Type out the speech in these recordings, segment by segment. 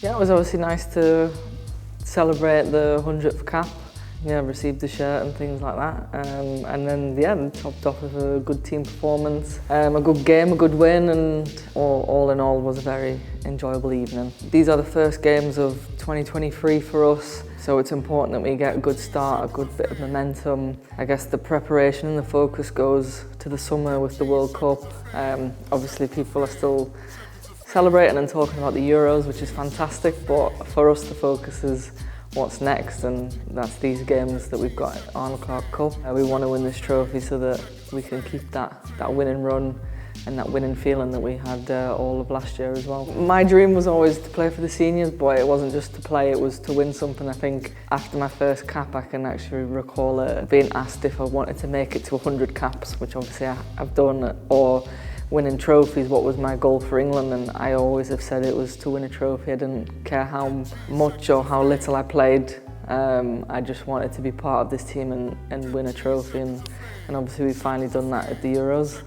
Yeah, it was obviously nice to celebrate the 100th cap. Yeah, received the shirt and things like that. And then, yeah, topped off with a good team performance, a good game, a good win, and all in all was a very enjoyable evening. These are the first games of 2023 for us, so it's important that we get a good start, a good bit of momentum. I guess the preparation and the focus goes to the summer with the World Cup. Obviously people are still celebrating and talking about the Euros, which is fantastic, but for us the focus is what's next, and that's these games that we've got at Arnold Clark Cup. We want to win this trophy so that we can keep that winning run and that winning feeling that we had all of last year as well. My dream was always to play for the seniors, but it wasn't just to play, it was to win something. I think after my first cap I can actually recall being asked if I wanted to make it to 100 caps, which obviously I've done, or winning trophies, what was my goal for England, and I always have said it was to win a trophy. I didn't care how much or how little I played. I just wanted to be part of this team and win a trophy, and obviously we've finally done that at the Euros.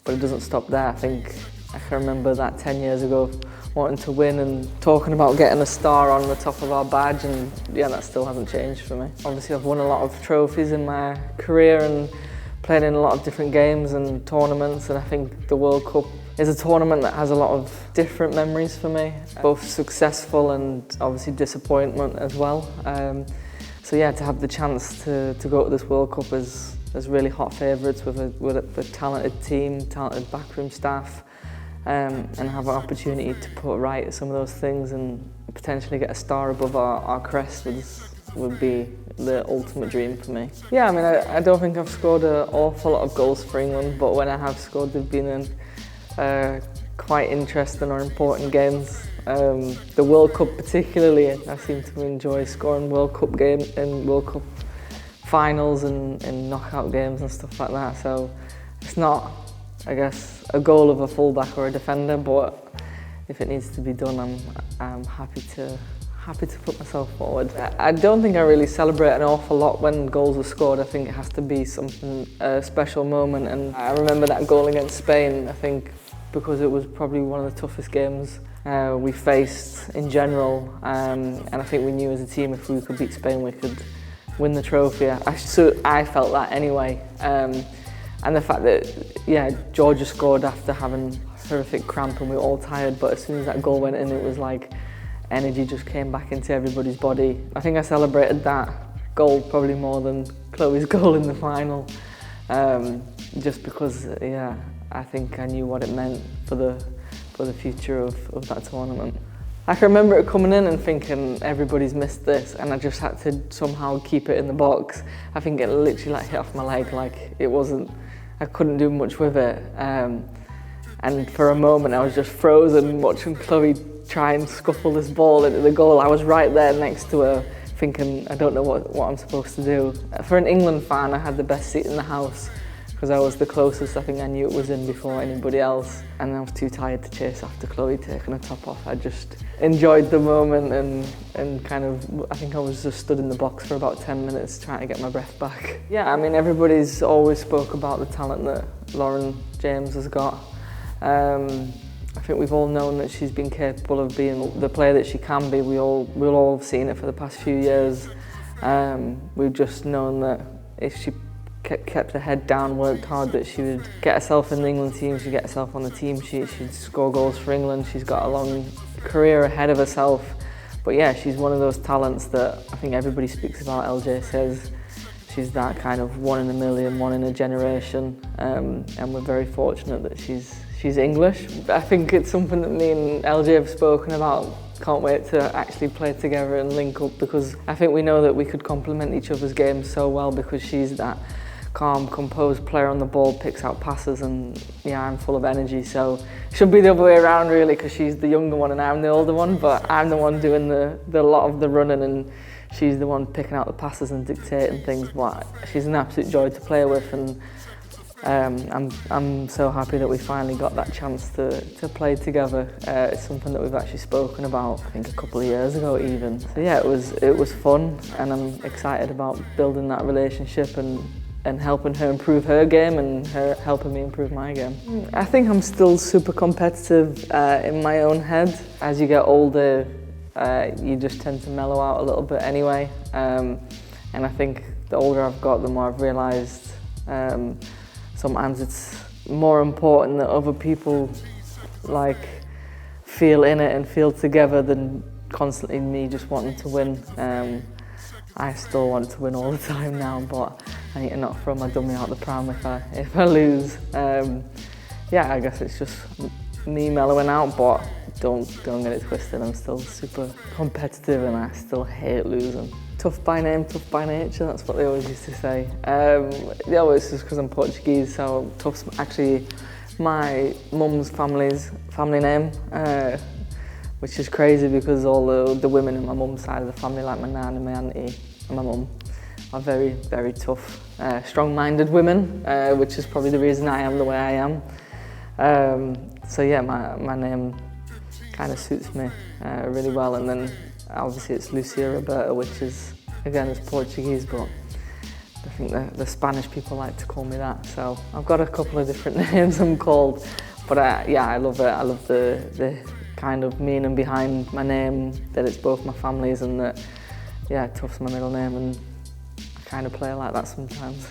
But it doesn't stop there. I think I can remember that 10 years ago wanting to win and talking about getting a star on the top of our badge, and yeah, that still hasn't changed for me. Obviously I've won a lot of trophies in my career and played in a lot of different games and tournaments, and I think the World Cup is a tournament that has a lot of different memories for me, both successful and obviously disappointment as well. So yeah, to have the chance to go to this World Cup as really hot favourites with a talented team, talented backroom staff, and have an opportunity to put right some of those things and potentially get a star above our crest would be the ultimate dream for me. Yeah, I mean, I don't think I've scored an awful lot of goals for England, but when I have scored, they've been in quite interesting or important games. The World Cup particularly, I seem to enjoy scoring World Cup games and World Cup finals and knockout games and stuff like that. So it's not, I guess, a goal of a fullback or a defender, but if it needs to be done, I'm happy to put myself forward. I don't think I really celebrate an awful lot when goals are scored. I think it has to be something, a special moment, and I remember that goal against Spain, I think, because it was probably one of the toughest games we faced in general, and I think we knew as a team if we could beat Spain we could win the trophy. I felt that anyway, and the fact that, yeah, Georgia scored after having horrific cramp and we were all tired, but as soon as that goal went in, it was like energy just came back into everybody's body. I think I celebrated that goal probably more than Chloe's goal in the final, just because, yeah, I think I knew what it meant for the future of that tournament. I can remember it coming in and thinking everybody's missed this, and I just had to somehow keep it in the box. I think it literally like hit off my leg, like it wasn't, I couldn't do much with it. And for a moment I was just frozen watching Chloe try and scuffle this ball into the goal. I was right there next to her thinking, I don't know what I'm supposed to do. For an England fan, I had the best seat in the house because I was the closest. I think I knew it was in before anybody else, and I was too tired to chase after Chloe taking her top off. I just enjoyed the moment and kind of, I think I was just stood in the box for about 10 minutes trying to get my breath back. Yeah, I mean, everybody's always spoke about the talent that Lauren James has got. I think we've all known that she's been capable of being the player that she can be. We've all seen it for the past few years. We've just known that if she kept her head down, worked hard, that she would get herself in the England team, she'd get herself on the team sheet, she'd score goals for England. She's got a long career ahead of herself. But yeah, she's one of those talents that I think everybody speaks about. LJ says she's that kind of one in a million, one in a generation, and we're very fortunate that she's English. I think it's something that me and LJ have spoken about. Can't wait to actually play together and link up, because I think we know that we could complement each other's games so well, because she's that calm, composed player on the ball, picks out passes, and yeah, I'm full of energy. So it should be the other way around really, because she's the younger one and I'm the older one, but I'm the one doing the lot of the running and she's the one picking out the passes and dictating things. But she's an absolute joy to play with, and I'm so happy that we finally got that chance to play together. It's something that we've actually spoken about, I think a couple of years ago even. So yeah, it was fun, and I'm excited about building that relationship and and helping her improve her game and her helping me improve my game. I think I'm still super competitive in my own head. As you get older, you just tend to mellow out a little bit anyway. And I think the older I've got, the more I've realised sometimes it's more important that other people like feel in it and feel together than constantly me just wanting to win. I still want to win all the time now, but I need to not throw my dummy out the pram if I lose. Yeah, I guess it's just me mellowing out, but don't get it twisted. I'm still super competitive and I still hate losing. Tough by name, tough by nature, that's what they always used to say. Yeah, well, it's just because I'm Portuguese, so tough's actually my mum's family name, which is crazy because all the women in my mum's side of the family, like my nan and my auntie and my mum, are very, very tough, strong-minded women, which is probably the reason I am the way I am. So yeah, my name kind of suits me really well, and then obviously it's Lucia Roberta, which is, again, it's Portuguese, but I think the Spanish people like to call me that, so I've got a couple of different names I'm called, but yeah, I love it. I love the kind of meaning behind my name, that it's both my families and that, yeah, Tough's my middle name, and I kind of play like that sometimes.